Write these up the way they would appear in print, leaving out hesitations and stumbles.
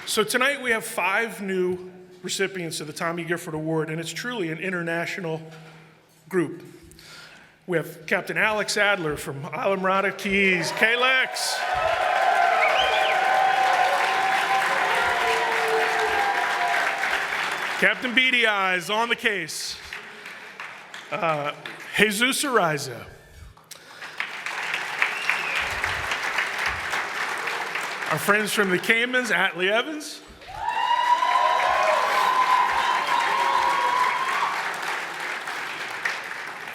So tonight we have 5 new recipients of the Tommy Gifford Award, and it's truly an international group. We have Captain Alex Adler from Islamorada Keys, K-Lex. Captain Beady Eyes on the case. Jesus Ariza. Our friends from the Caymans, Atlee Evans.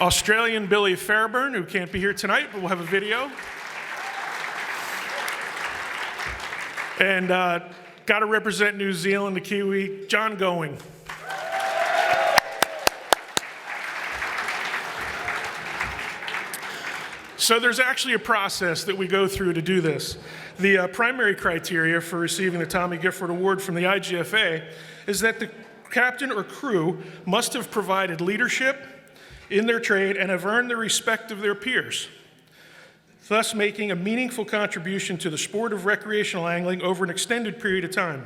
Australian Billy Fairburn, who can't be here tonight, but we'll have a video. And got to represent New Zealand, the Kiwi, John Going. So there's actually a process that we go through to do this. The primary criteria for receiving the Tommy Gifford Award from the IGFA is that the captain or crew must have provided leadership in their trade and have earned the respect of their peers, thus making a meaningful contribution to the sport of recreational angling over an extended period of time.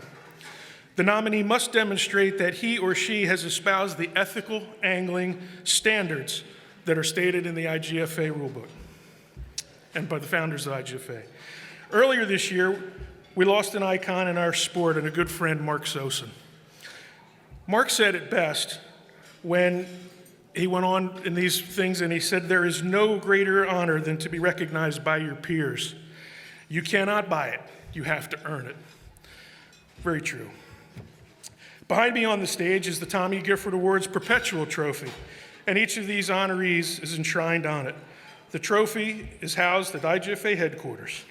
The nominee must demonstrate that he or she has espoused the ethical angling standards that are stated in the IGFA rulebook and by the founders of the IGFA. Earlier this year, we lost an icon in our sport and a good friend, Mark Sosin. Mark said it best when he went on in these things and he said, "There is no greater honor than to be recognized by your peers. You cannot buy it, you have to earn it." Very true. Behind me on the stage is the Tommy Gifford Awards Perpetual Trophy, and each of these honorees is enshrined on it. The trophy is housed at IGFA headquarters.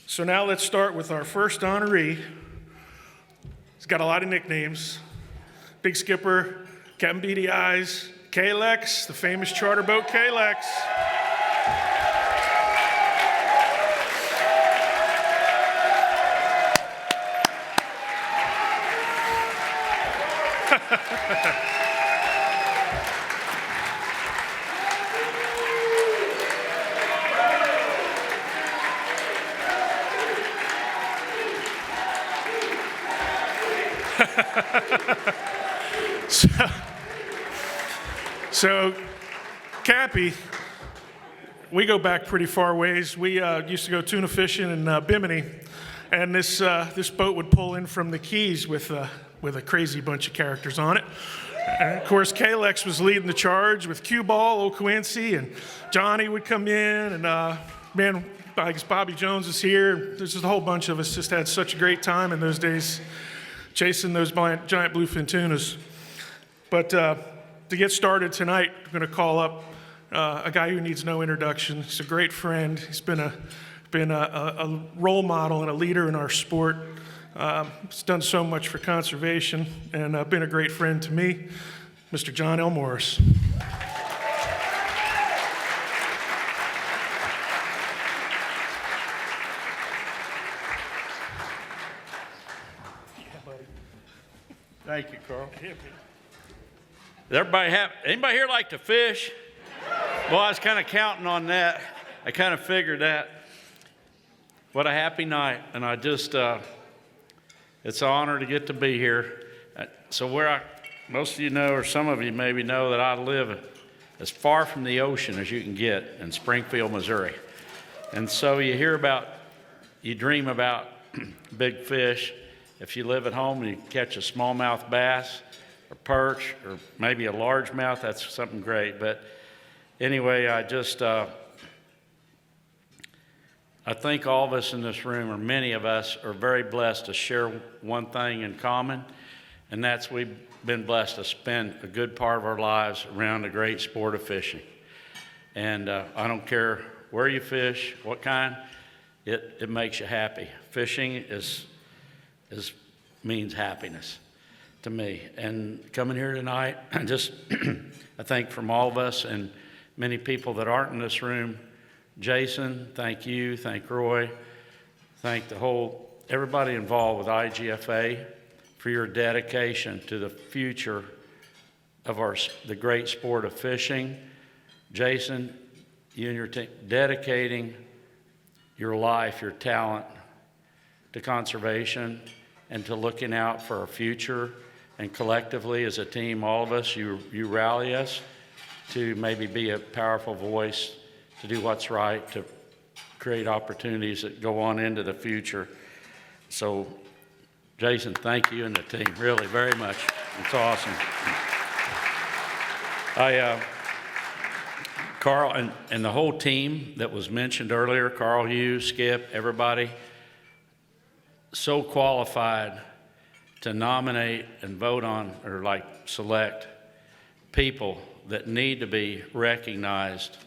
So now let's start with our first honoree. He's got a lot of nicknames. Big Skipper, Captain Beady Eyes, K-Lex, the famous charter boat K-Lex. So, Cappy, we go back pretty far ways. We used to go tuna fishing in Bimini, and this boat would pull in from the Keys with a crazy bunch of characters on it. And of course, K-Lex was leading the charge with Cue Ball, Old Quincy, and Johnny would come in, and man, I guess Bobby Jones is here. There's just a whole bunch of us just had such a great time in those days chasing those giant bluefin tunas. But to get started tonight, I'm going to call up a guy who needs no introduction. He's a great friend. He's been a role model and a leader in our sport. He's done so much for conservation and been a great friend to me, Mr. John L. Morris. Thank you, Carl. Anybody here like to fish? Well, I was kind of counting on that. I kind of figured that. What a happy night. And I just, it's an honor to get to be here. So most of you know, or some of you maybe know, that I live as far from the ocean as you can get in Springfield, Missouri. And so you dream about big fish. If you live at home and you catch a smallmouth bass or perch or maybe a largemouth, that's something great. But anyway, I think all of us in this room, or many of us, are very blessed to share one thing in common, and that's we've been blessed to spend a good part of our lives around the great sport of fishing. And I don't care where you fish, what kind, it makes you happy. Fishing means happiness to me. And coming here tonight, I think from all of us and many people that aren't in this room, Jason, thank you, thank Roy, thank everybody involved with IGFA for your dedication to the future of the great sport of fishing. Jason, you and your team dedicating your life, your talent to conservation and to looking out for our future. And collectively, as a team, all of us, you rally us to maybe be a powerful voice, to do what's right, to create opportunities that go on into the future. So, Jason, thank you and the team, really, very much. It's awesome. Carl and the whole team that was mentioned earlier, Carl, you, Skip, everybody, so qualified to nominate and vote on or select people that need to be recognized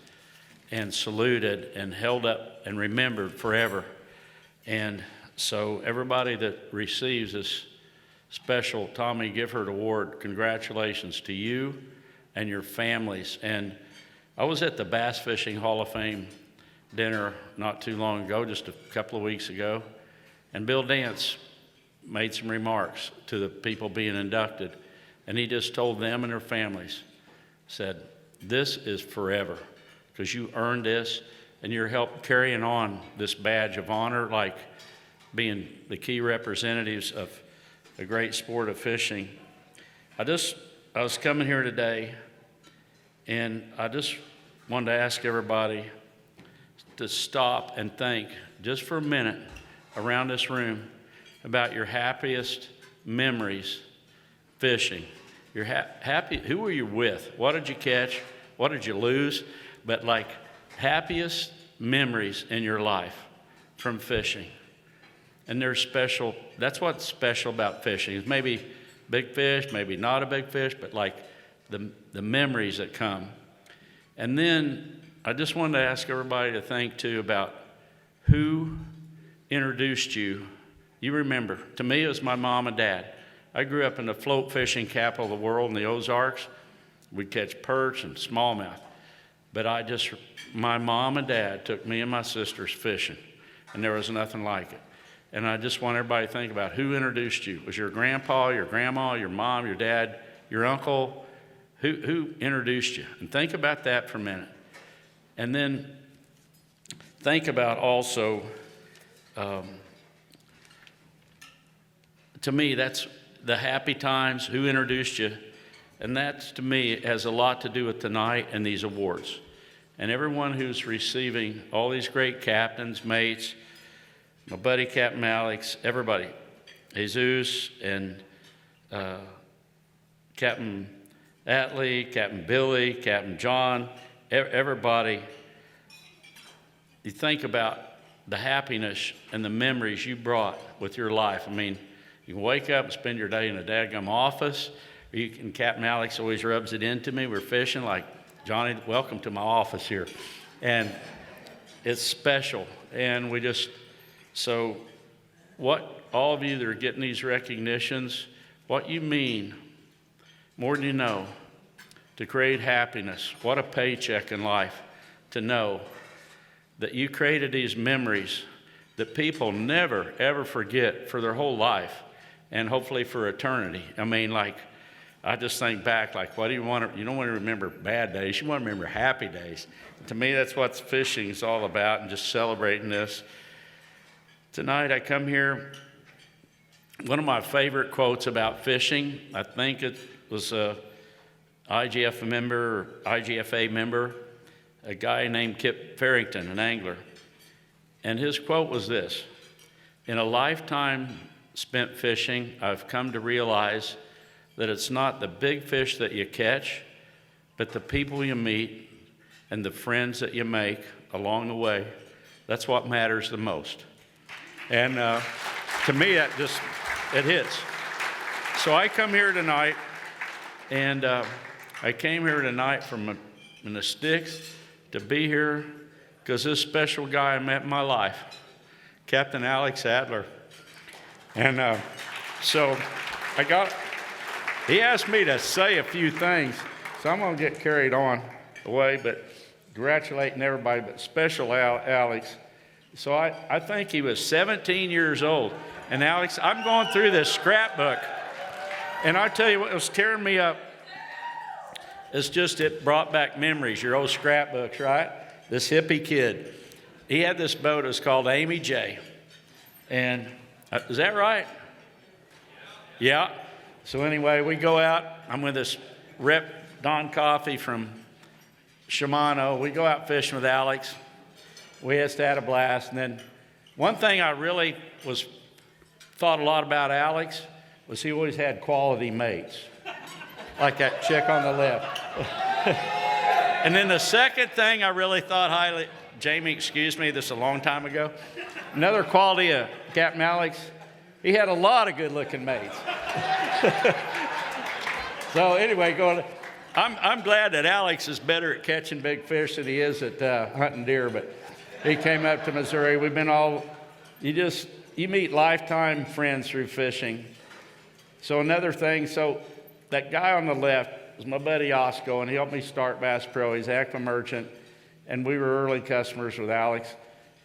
and saluted and held up and remembered forever. And so everybody that receives this special Tommy Gifford Award, congratulations to you and your families. And I was at the Bass Fishing Hall of Fame dinner not too long ago, just a couple of weeks ago, and Bill Dance made some remarks to the people being inducted, and he just told them and their families, said, this is forever, because you earned this, and you're carrying on this badge of honor, like being the key representatives of a great sport of fishing. I was coming here today, and I just wanted to ask everybody to stop and think just for a minute around this room about your happiest memories fishing. You're happy. Who were you with? What did you catch? What did you lose? But happiest memories in your life from fishing. And they're special. That's what's special about fishing. It's maybe big fish, maybe not a big fish, but the memories that come. And then I just wanted to ask everybody to think too about who introduced you. You remember, to me, it was my mom and dad. I grew up in the float fishing capital of the world in the Ozarks. We'd catch perch and smallmouth. But my mom and dad took me and my sisters fishing, and there was nothing like it. And I just want everybody to think about who introduced you. Was your grandpa, your grandma, your mom, your dad, your uncle? Who introduced you? And think about that for a minute. And then think about also, to me, that's the happy times, who introduced you. And that, to me, has a lot to do with tonight and these awards. And everyone who's receiving all these great captains, mates, my buddy Captain Alex, everybody, Jesus and Captain Adler, Captain Billy, Captain John, everybody, you think about the happiness and the memories you brought with your life. I mean, you can wake up and spend your day in a dadgum office. And Captain Alex always rubs it into me. We're fishing like, Johnny, welcome to my office here. And it's special. And so what all of you that are getting these recognitions, what you mean, more than you know, to create happiness. What a paycheck in life to know that you created these memories that people never, ever forget for their whole life and hopefully for eternity. I mean, I just think back, what do you want to, you don't want to remember bad days, you want to remember happy days. To me, that's what fishing is all about, and just celebrating this. Tonight, I come here, one of my favorite quotes about fishing, I think it was a IGFA member, a guy named Kip Farrington, an angler. And his quote was this: in a lifetime spent fishing, I've come to realize that it's not the big fish that you catch, but the people you meet and the friends that you make along the way. That's what matters the most. And to me, that it hits. So I come here tonight, and I came here tonight from in the sticks to be here because this special guy I met in my life, Captain Alex Adler. And so he asked me to say a few things, so I'm going to get carried on away, but congratulating everybody, but special Alex. So I think he was 17 years old. And Alex, I'm going through this scrapbook, and I tell you what was tearing me up is just it brought back memories, your old scrapbooks, right? This hippie kid. He had this boat, it was called Amy J. And is that right? Yeah. So anyway, we go out. I'm with this Rep Don Coffey from Shimano. We go out fishing with Alex. We just had a blast. And then one thing I really thought a lot about Alex was he always had quality mates, like that chick on the left. And then the second thing I really thought highly, Jamie, excuse me, this is a long time ago. Another quality of Captain Alex, he had a lot of good-looking mates. So anyway, I'm glad that Alex is better at catching big fish than he is at hunting deer, but he came up to Missouri. We've been you meet lifetime friends through fishing. So another thing, that guy on the left was my buddy Osco, and he helped me start Bass Pro. He's an Igfa merchant, and we were early customers with Alex.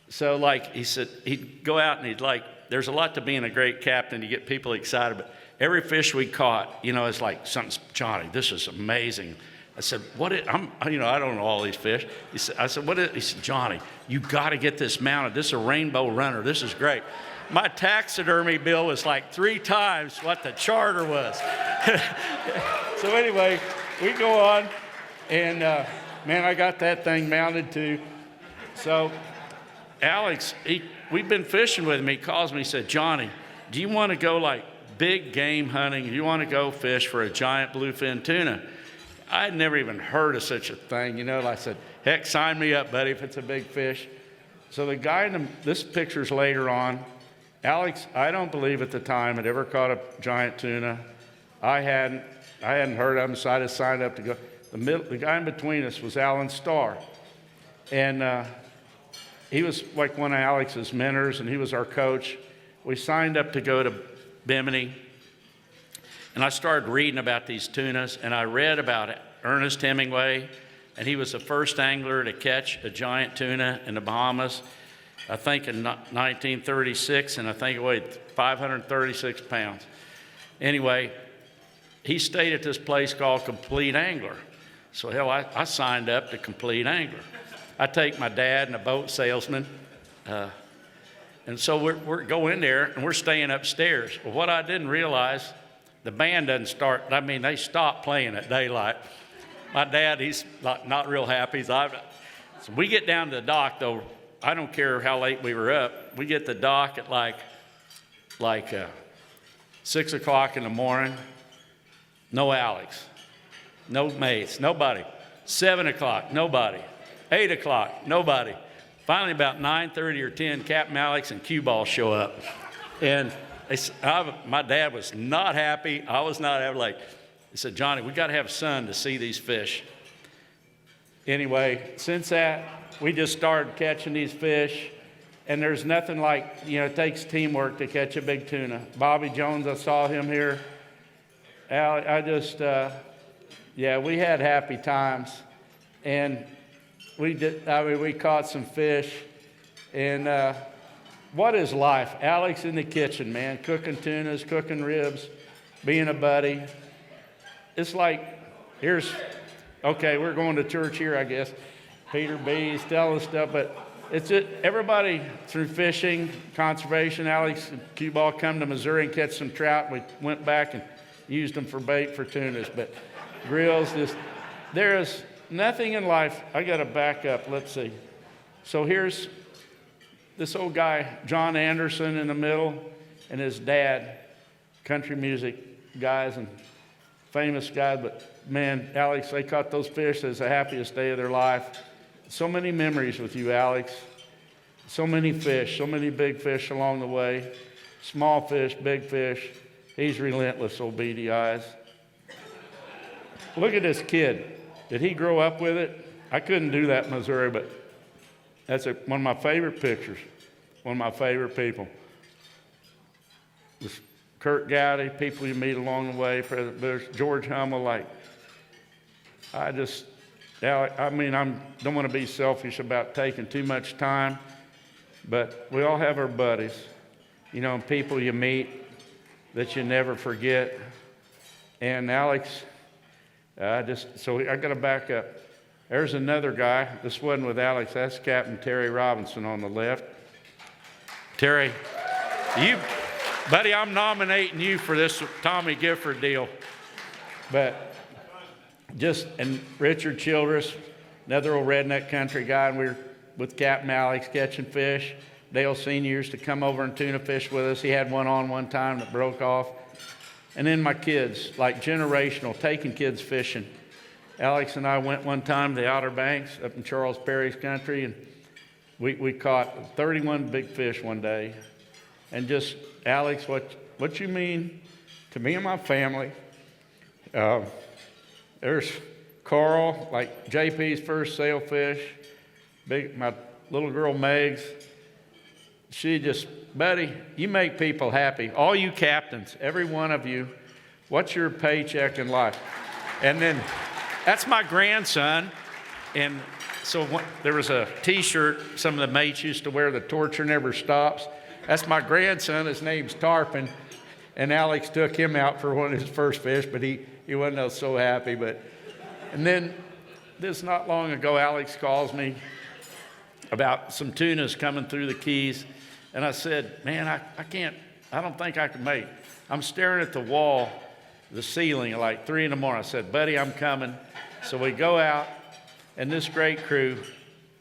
So he said, he'd go out and there's a lot to being a great captain. You get people excited, but every fish we caught, it's like something's, Johnny, this is amazing. I said, I don't know all these fish. I said, what is it? He said, Johnny, you got to get this mounted. This is a rainbow runner. This is great. My taxidermy bill was like 3 times what the charter was. So anyway, we go on, and man, I got that thing mounted too. So Alex, we've been fishing with him. He calls me, he said, Johnny, do you want to go big game hunting? Do you want to go fish for a giant bluefin tuna? I had never even heard of such a thing. I said, heck, sign me up, buddy, if it's a big fish. So the guy this picture's later on. Alex, I don't believe at the time had ever caught a giant tuna. I hadn't heard of him, so I just signed up to go. The guy in between us was Alan Starr. And he was like one of Alex's mentors, and he was our coach. We signed up to go to Bimini, and I started reading about these tunas, and I read about Ernest Hemingway, and he was the first angler to catch a giant tuna in the Bahamas, I think in 1936, and I think it weighed 536 pounds. Anyway, he stayed at this place called Complete Angler. So hell, I signed up to Complete Angler. I take my dad and a boat salesman, and so we're going there, and we're staying upstairs. Well, what I didn't realize, the band doesn't start. They stop playing at daylight. My dad, he's not real happy. So we get down to the dock, though. I don't care how late we were up. We get to the dock at like 6 o'clock in the morning. No Alex, no mates, nobody. 7 o'clock, nobody. 8 o'clock, nobody. Finally, about 9:30 or 10, Captain Alex and Cue Ball show up. And my dad was not happy. I was not happy. He said, Johnny, we got to have sun to see these fish. Anyway, since that, we just started catching these fish. And there's nothing like, it takes teamwork to catch a big tuna. Bobby Jones, I saw him here. We had happy times. And we caught some fish. And what is life? Alex in the kitchen, man, cooking tunas, cooking ribs, being a buddy. It's like, we're going to church here, I guess. Peter B's telling stuff, but it's just everybody through fishing, conservation. Alex and Cue Ball come to Missouri and catch some trout. We went back and used them for bait for tunas, but grills, there is nothing in life. I got to back up. Let's see. So here's this old guy, John Anderson, in the middle, and his dad, country music guys and famous guys. But man, Alex, they caught those fish. It was the happiest day of their life. So many memories with you, Alex. So many fish, so many big fish along the way. Small fish, big fish. He's relentless, old beady eyes. Look at this kid. Did he grow up with it? I couldn't do that in Missouri, but that's one of my favorite pictures. One of my favorite people. This Kurt Gowdy, people you meet along the way, President Bush, George Hummel, I don't want to be selfish about taking too much time, but we all have our buddies, people you meet that you never forget. And Alex, I got to back up. There's another guy. This wasn't with Alex. That's Captain Terry Robinson on the left. Terry, Buddy, I'm nominating you for this Tommy Gifford deal. But and Richard Childress, another old redneck country guy, and we were with Captain Alex catching fish. Dale Senior used to come over and tuna fish with us. He had one on one time that broke off. And then my kids, like generational, taking kids fishing. Alex and I went one time to the Outer Banks up in Charles Perry's country, and we caught 31 big fish one day. And just, Alex, what you mean to me and my family? There's Carl, like JP's first sailfish. My little girl Megs. She just, buddy, you make people happy. All you captains, every one of you, what's your paycheck in life? And then that's my grandson. And so there was a T-shirt some of the mates used to wear, "The Torture Never Stops." That's my grandson. His name's Tarpon. And Alex took him out for one of his first fish, but he wasn't so happy. And then this not long ago, Alex calls me about some tunas coming through the Keys. And I said, man, I don't think I can make it. I'm staring at the wall, the ceiling at like 3 a.m. I said, buddy, I'm coming. So we go out, and this great crew,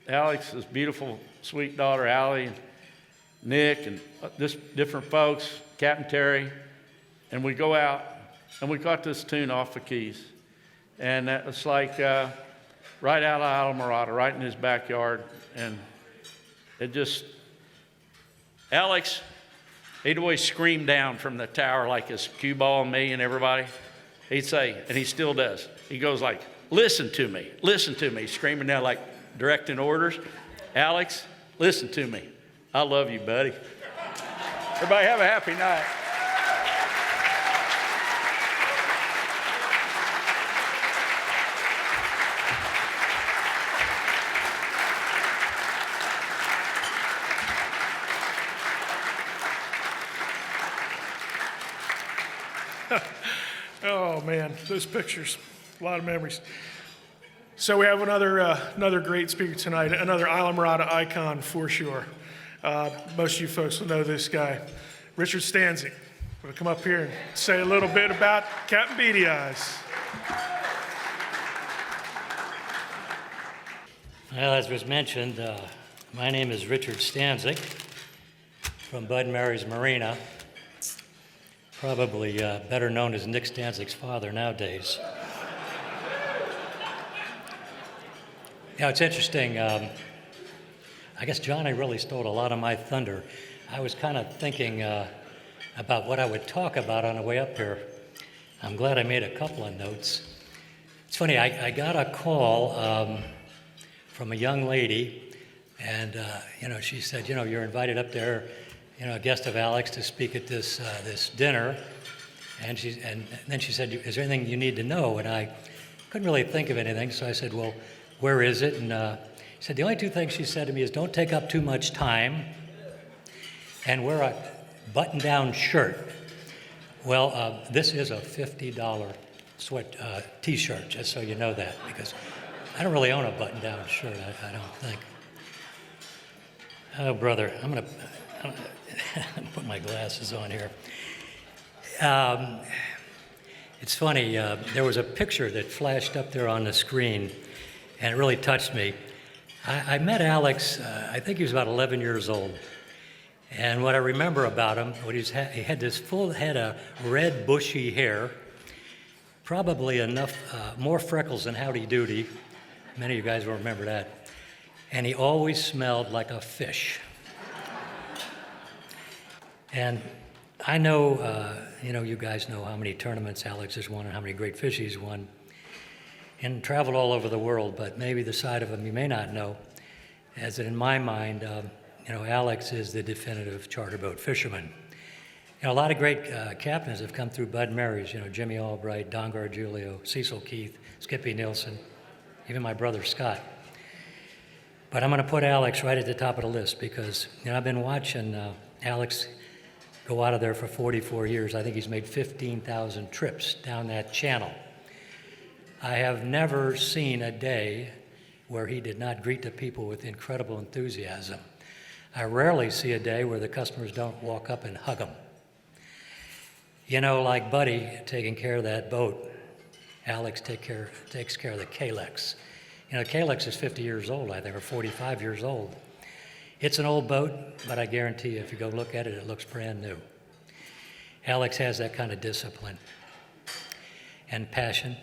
Alex's beautiful, sweet daughter, Allie, and Nick, and this different folks, Captain Terry, and we go out, and we caught this tuna off the Keys. And that was like right out of Islamorada, right in his backyard. And it just, Alex, he'd always scream down from the tower like his cue ball and me and everybody. He'd say, and he still does, he goes like, listen to me, he's screaming down like directing orders. Alex, listen to me. I love you, buddy. Everybody have a happy night. Oh man, those pictures, a lot of memories. So we have another great speaker tonight, another Islamorada icon for sure. Most of you folks will know this guy, Richard Stanzik. Will come up here and say a little bit about Captain Beady Eyes. Well, as was mentioned, my name is Richard Stanzik from Bud Mary's Marina, probably better known as Nick Stanzik's father nowadays. Now, it's interesting. I guess Johnny really stole a lot of my thunder. I was kind of thinking about what I would talk about on the way up here. I'm glad I made a couple of notes. It's funny, I got a call from a young lady, and she said, you're invited up there, a guest of Alex, to speak at this dinner. And then she said, is there anything you need to know? And I couldn't really think of anything, so I said, well, where is it? And she said, the only two things she said to me is don't take up too much time and wear a button-down shirt. Well, this is a $50 T-shirt, just so you know that, because I don't really own a button-down shirt, I don't think. Oh, brother, I'm going to put my glasses on here. It's funny, there was a picture that flashed up there on the screen, and it really touched me. I met Alex, I think he was about 11 years old. And what I remember about him, he had this full head of red, bushy hair, probably enough, more freckles than Howdy Doody. Many of you guys will remember that. And he always smelled like a fish. And I know, you guys know how many tournaments Alex has won and how many great fish he's won, and traveled all over the world, but maybe the side of him you may not know, as in my mind, Alex is the definitive charter boat fisherman. A lot of great captains have come through Bud Mary's, Jimmy Albright, Don Gargiulio, Cecil Keith, Skippy Nielsen, even my brother Scott. But I'm going to put Alex right at the top of the list because I've been watching Alex go out of there for 44 years. I think he's made 15,000 trips down that channel. I have never seen a day where he did not greet the people with incredible enthusiasm. I rarely see a day where the customers don't walk up and hug him. You know, like Buddy taking care of that boat, Alex takes care of the Kalex. You know, Kalex is 50 years old, I think, or 45 years old. It's an old boat, but I guarantee you, if you go look at it, it looks brand new. Alex has that kind of discipline and passion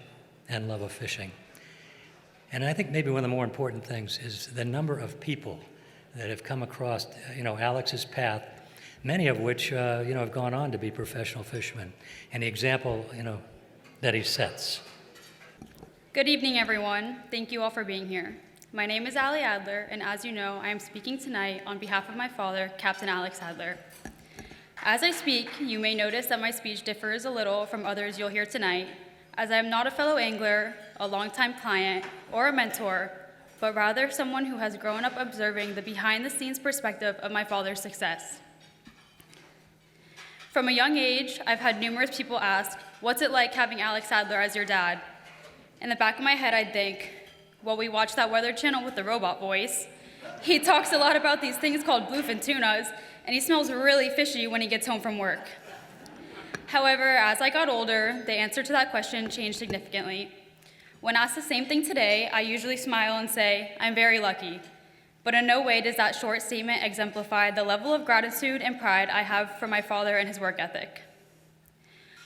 and love of fishing. And I think maybe one of the more important things is the number of people that have come across, Alex's path, many of which, have gone on to be professional fishermen, and the example, that he sets. Good evening, everyone. Thank you all for being here. My name is Adler, and as you know, I am speaking tonight on behalf of my father, Captain Alex Adler. As I speak, you may notice that my speech differs a little from others you'll hear tonight, as I am not a fellow angler, a longtime client, or a mentor, but rather someone who has grown up observing the behind-the-scenes perspective of my father's success. From a young age, I've had numerous people ask, "What's it like having Alex Adler as your dad?" In the back of my head, I'd think, well, we watch that Weather Channel with the robot voice. He talks a lot about these things called bluefin tunas, and he smells really fishy when he gets home from work. However, as I got older, the answer to that question changed significantly. When asked the same thing today, I usually smile and say, I'm very lucky. But in no way does that short statement exemplify the level of gratitude and pride I have for my father and his work ethic.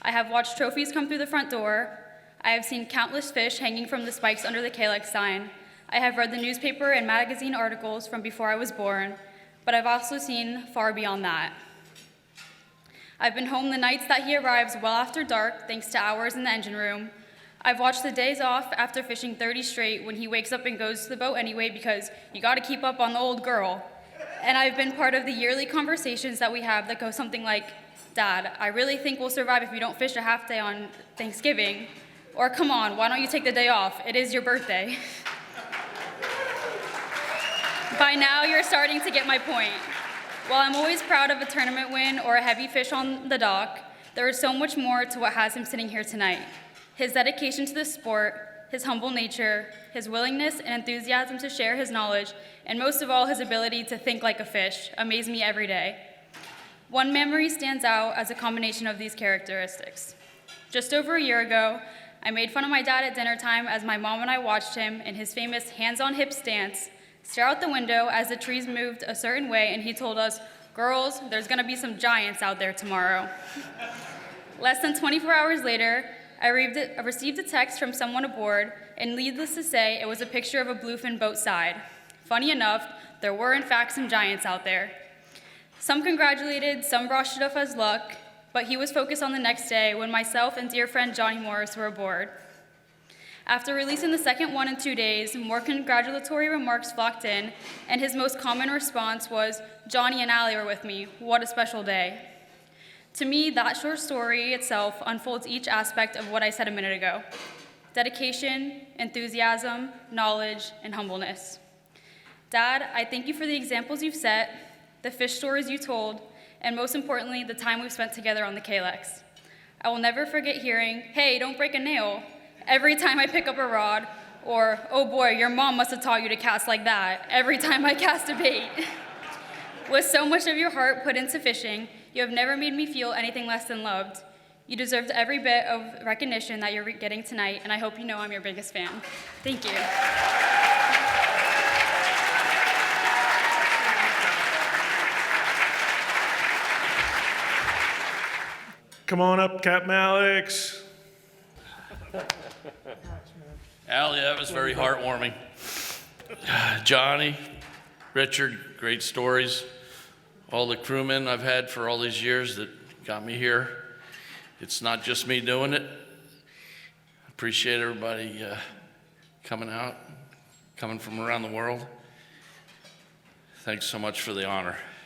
I have watched trophies come through the front door. I have seen countless fish hanging from the spikes under the Kalex sign. I have read the newspaper and magazine articles from before I was born, but I've also seen far beyond that. I've been home the nights that he arrives well after dark, thanks to hours in the engine room. I've watched the days off after fishing 30 straight when he wakes up and goes to the boat anyway because you gotta keep up on the old girl. And I've been part of the yearly conversations that we have that go something like, Dad, I really think we'll survive if you don't fish a half day on Thanksgiving. Or come on, why don't you take the day off? It is your birthday. By now, you're starting to get my point. While I'm always proud of a tournament win or a heavy fish on the dock, there is so much more to what has him sitting here tonight. His dedication to the sport, his humble nature, his willingness and enthusiasm to share his knowledge, and most of all, his ability to think like a fish amaze me every day. One memory stands out as a combination of these characteristics. Just over a year ago, I made fun of my dad at dinner time as my mom and I watched him in his famous hands-on-hip stance stare out the window as the trees moved a certain way, and he told us, girls, there's gonna be some giants out there tomorrow. Less than 24 hours later, I received a text from someone aboard, and needless to say, it was a picture of a bluefin boat side. Funny enough, there were in fact some giants out there. Some congratulated, some brushed it off as luck, but he was focused on the next day when myself and dear friend Johnny Morris were aboard. After releasing the second one in 2 days, more congratulatory remarks flocked in, and his most common response was, Johnny and Allie were with me, what a special day. To me, that short story itself unfolds each aspect of what I said a minute ago. Dedication, enthusiasm, knowledge, and humbleness. Dad, I thank you for the examples you've set, the fish stories you told, and most importantly, the time we've spent together on the Kalex. I will never forget hearing, hey, don't break a nail, every time I pick up a rod, or, oh boy, your mom must have taught you to cast like that, every time I cast a bait. With so much of your heart put into fishing, you have never made me feel anything less than loved. You deserved every bit of recognition that you're getting tonight, and I hope you know I'm your biggest fan. Thank you. Come on up, Captain Alex. Allie, that was very heartwarming. Johnny, Richard, great stories. All the crewmen I've had for all these years that got me here. It's not just me doing it. Appreciate everybody coming out, coming from around the world. Thanks so much for the honor.